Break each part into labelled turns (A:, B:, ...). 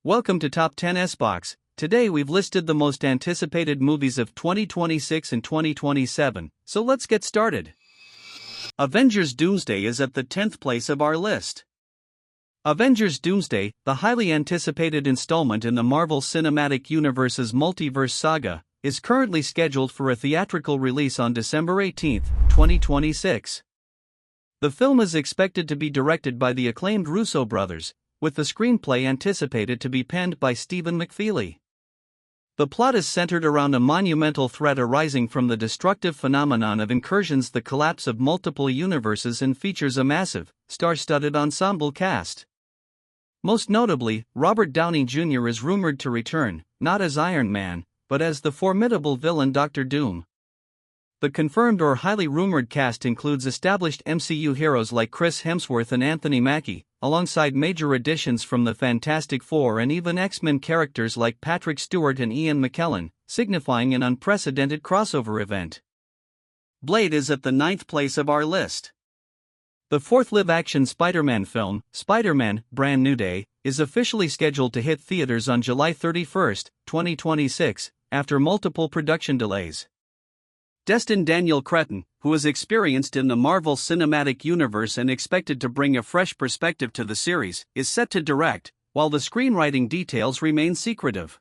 A: Welcome to Top 10 S-Box. Today we've listed the most anticipated movies of 2026 and 2027, so let's get started. Avengers Doomsday is at the 10th place of our list. Avengers Doomsday, the highly anticipated installment in the Marvel Cinematic Universe's multiverse saga, is currently scheduled for a theatrical release on December 18, 2026. The film is expected to be directed by the acclaimed Russo brothers, with the screenplay anticipated to be penned by Stephen McFeely. The plot is centered around a monumental threat arising from the destructive phenomenon of incursions, the collapse of multiple universes, and features a massive, star-studded ensemble cast. Most notably, Robert Downey Jr. is rumored to return, not as Iron Man, but as the formidable villain Dr. Doom. The confirmed or highly rumored cast includes established MCU heroes like Chris Hemsworth and Anthony Mackie, alongside major additions from the Fantastic Four and even X-Men characters like Patrick Stewart and Ian McKellen, signifying an unprecedented crossover event. Blade is at the 9th place of our list. The fourth live-action Spider-Man film, Spider-Man: Brand New Day, is officially scheduled to hit theaters on July 31, 2026, after multiple production delays. Destin Daniel Cretton, who is experienced in the Marvel Cinematic Universe and expected to bring a fresh perspective to the series, is set to direct, while the screenwriting details remain secretive.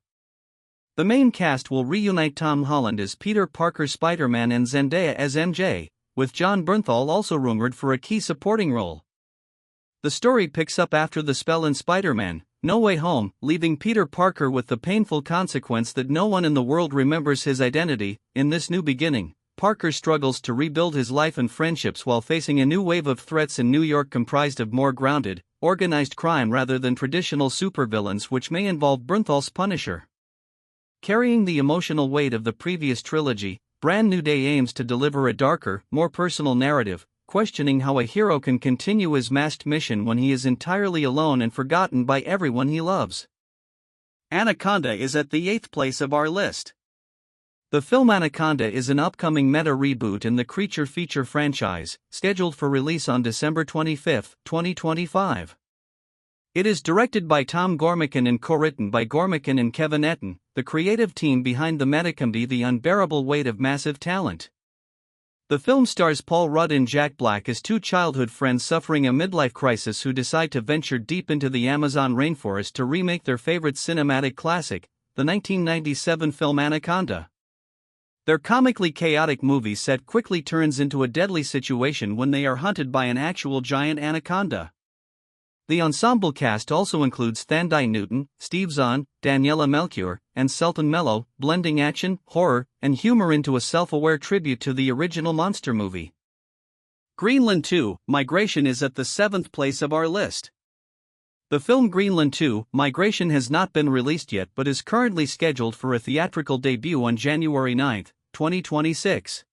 A: The main cast will reunite Tom Holland as Peter Parker Spider-Man and Zendaya as MJ, with Jon Bernthal also rumored for a key supporting role. The story picks up after the spell in Spider-Man: No Way Home, leaving Peter Parker with the painful consequence that no one in the world remembers his identity. In this new beginning, Parker struggles to rebuild his life and friendships while facing a new wave of threats in New York comprised of more grounded, organized crime rather than traditional supervillains, which may involve Bernthal's Punisher. Carrying the emotional weight of the previous trilogy, Brand New Day aims to deliver a darker, more personal narrative, questioning how a hero can continue his masked mission when he is entirely alone and forgotten by everyone he loves. Anaconda is at the 8th place of our list. The film Anaconda is an upcoming meta reboot in the creature feature franchise, scheduled for release on December 25, 2025. It is directed by Tom Gormican and co-written by Gormican and Kevin Etten, the creative team behind the metacomedy The Unbearable Weight of Massive Talent. The film stars Paul Rudd and Jack Black as two childhood friends suffering a midlife crisis who decide to venture deep into the Amazon rainforest to remake their favorite cinematic classic, the 1997 film Anaconda. Their comically chaotic movie set quickly turns into a deadly situation when they are hunted by an actual giant anaconda. The ensemble cast also includes Thandai Newton, Steve Zahn, Daniela Melchior, and Selton Mello, blending action, horror, and humor into a self-aware tribute to the original monster movie. Greenland 2: Migration is at the 7th place of our list. The film Greenland 2: Migration has not been released yet but is currently scheduled for a theatrical debut on January 9, 2026.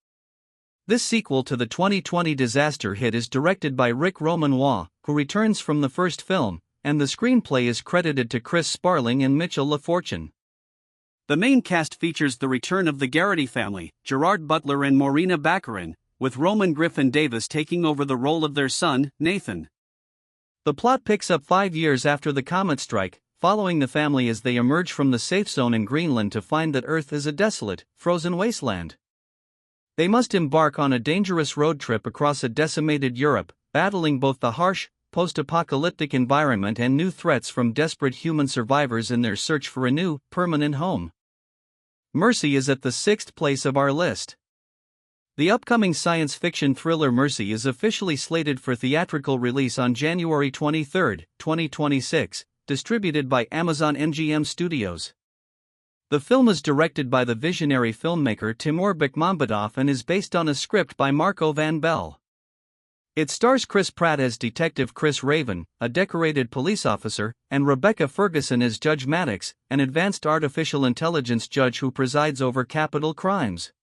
A: This sequel to the 2020 disaster hit is directed by Rick Romanois, who returns from the first film, and the screenplay is credited to Chris Sparling and Mitchell LaFortune. The main cast features the return of the Garrity family, Gerard Butler and Morena Baccarin, with Roman Griffin Davis taking over the role of their son, Nathan. The plot picks up 5 years after the comet strike, following the family as they emerge from the safe zone in Greenland to find that Earth is a desolate, frozen wasteland. They must embark on a dangerous road trip across a decimated Europe, battling both the harsh, post-apocalyptic environment and new threats from desperate human survivors in their search for a new, permanent home. Mercy is at the 6th place of our list. The upcoming science fiction thriller Mercy is officially slated for theatrical release on January 23, 2026, distributed by Amazon MGM Studios. The film is directed by the visionary filmmaker Timur Bekmambetov and is based on a script by Marco Van Bell. It stars Chris Pratt as Detective Chris Raven, a decorated police officer, and Rebecca Ferguson as Judge Maddox, an advanced artificial intelligence judge who presides over capital crimes.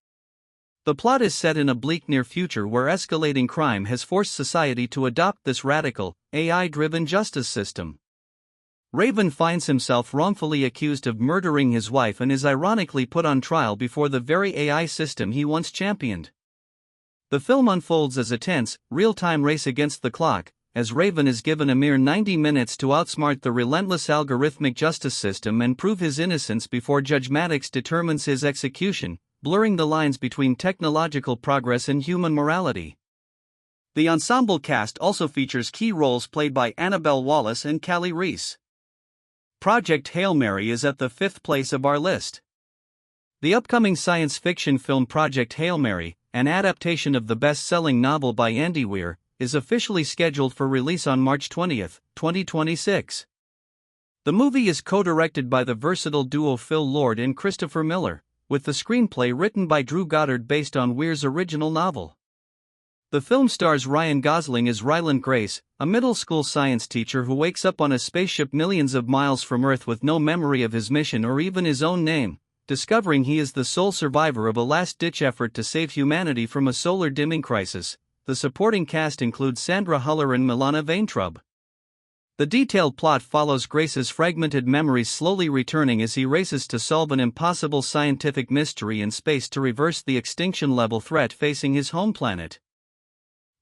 A: The plot is set in a bleak near future where escalating crime has forced society to adopt this radical, AI-driven justice system. Raven finds himself wrongfully accused of murdering his wife and is ironically put on trial before the very AI system he once championed. The film unfolds as a tense, real-time race against the clock, as Raven is given a mere 90 minutes to outsmart the relentless algorithmic justice system and prove his innocence before Judge Maddox determines his execution, blurring the lines between technological progress and human morality. The ensemble cast also features key roles played by Annabelle Wallis and Callie Reese. Project Hail Mary is at the 5th place of our list. The upcoming science fiction film Project Hail Mary, an adaptation of the best-selling novel by Andy Weir, is officially scheduled for release on March 20, 2026. The movie is co-directed by the versatile duo Phil Lord and Christopher Miller, with the screenplay written by Drew Goddard based on Weir's original novel. The film stars Ryan Gosling as Ryland Grace, a middle school science teacher who wakes up on a spaceship millions of miles from Earth with no memory of his mission or even his own name, discovering he is the sole survivor of a last-ditch effort to save humanity from a solar dimming crisis. The supporting cast includes Sandra Huller and Milana Vaintrub. The detailed plot follows Grace's fragmented memories slowly returning as he races to solve an impossible scientific mystery in space to reverse the extinction-level threat facing his home planet.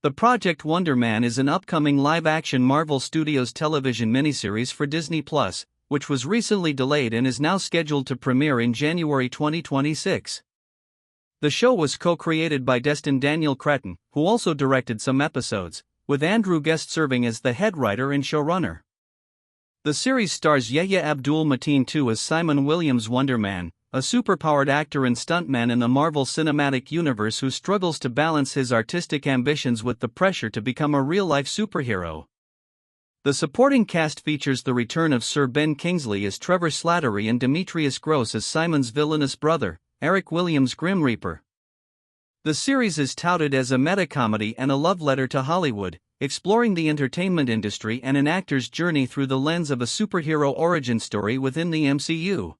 A: The Project Wonder Man is an upcoming live-action Marvel Studios television miniseries for Disney+, which was recently delayed and is now scheduled to premiere in January 2026. The show was co-created by Destin Daniel Cretton, who also directed some episodes, with Andrew Guest serving as the head writer and showrunner. The series stars Yahya Abdul-Mateen II as Simon Williams Wonder Man, a superpowered actor and stuntman in the Marvel Cinematic Universe who struggles to balance his artistic ambitions with the pressure to become a real-life superhero. The supporting cast features the return of Sir Ben Kingsley as Trevor Slattery and Demetrius Gross as Simon's villainous brother, Eric Williams Grim Reaper. The series is touted as a meta-comedy and a love letter to Hollywood, exploring the entertainment industry and an actor's journey through the lens of a superhero origin story within the MCU.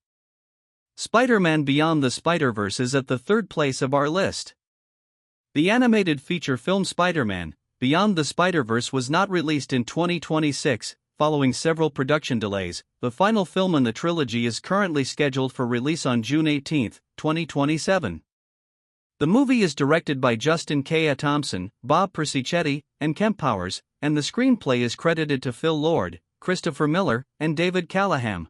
A: Spider-Man Beyond the Spider-Verse is at the 3rd place of our list. The animated feature film Spider-Man Beyond the Spider-Verse was not released in 2026, following several production delays. The final film in the trilogy is currently scheduled for release on June 18, 2027. The movie is directed by Justin K. Thompson, Bob Persichetti, and Kemp Powers, and the screenplay is credited to Phil Lord, Christopher Miller, and David Callahan.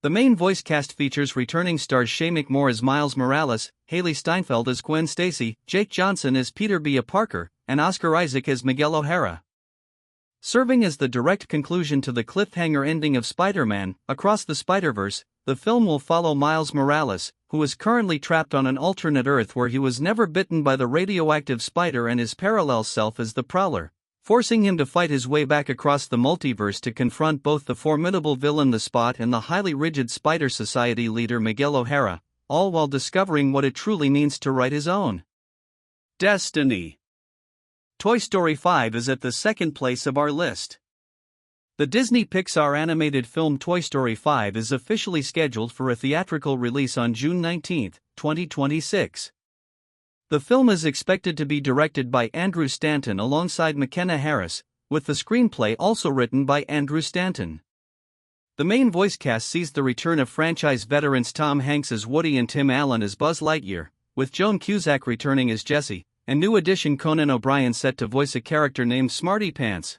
A: The main voice cast features returning stars Shameik Moore as Miles Morales, Haley Steinfeld as Gwen Stacy, Jake Johnson as Peter B. Parker, and Oscar Isaac as Miguel O'Hara. Serving as the direct conclusion to the cliffhanger ending of Spider-Man Across the Spider-Verse, the film will follow Miles Morales, who is currently trapped on an alternate Earth where he was never bitten by the radioactive spider and his parallel self as the Prowler, forcing him to fight his way back across the multiverse to confront both the formidable villain the Spot and the highly rigid Spider Society leader Miguel O'Hara, all while discovering what it truly means to write his own destiny. Toy Story 5 is at the 2nd place of our list. The Disney Pixar animated film Toy Story 5 is officially scheduled for a theatrical release on June 19, 2026. The film is expected to be directed by Andrew Stanton alongside McKenna Harris, with the screenplay also written by Andrew Stanton. The main voice cast sees the return of franchise veterans Tom Hanks as Woody and Tim Allen as Buzz Lightyear, with Joan Cusack returning as Jessie, and new addition Conan O'Brien set to voice a character named Smarty Pants.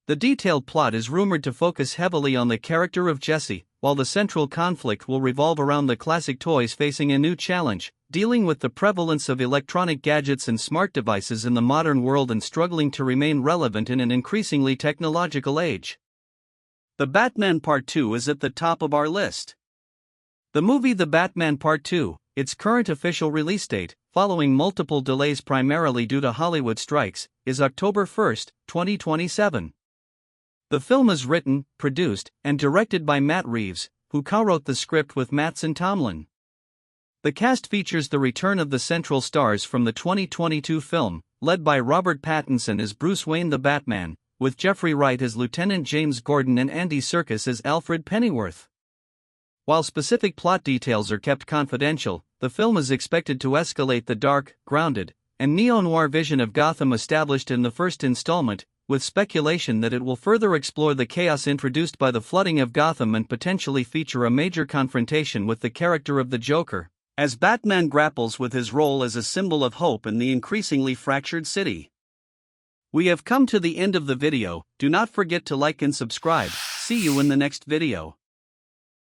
A: The detailed plot is rumored to focus heavily on the character of Jessie, while the central conflict will revolve around the classic toys facing a new challenge, dealing with the prevalence of electronic gadgets and smart devices in the modern world and struggling to remain relevant in an increasingly technological age. The Batman Part 2 is at the top of our list. The movie The Batman Part 2, its current official release date, following multiple delays primarily due to Hollywood strikes, is October 1, 2027. The film is written, produced, and directed by Matt Reeves, who co-wrote the script with Mattson Tomlin. The cast features the return of the central stars from the 2022 film, led by Robert Pattinson as Bruce Wayne the Batman, with Jeffrey Wright as Lieutenant James Gordon and Andy Serkis as Alfred Pennyworth. While specific plot details are kept confidential, the film is expected to escalate the dark, grounded, and neo-noir vision of Gotham established in the first installment, with speculation that it will further explore the chaos introduced by the flooding of Gotham and potentially feature a major confrontation with the character of the Joker, as Batman grapples with his role as a symbol of hope in the increasingly fractured city. We have come to the end of the video. Do not forget to like and subscribe. See you in the next video.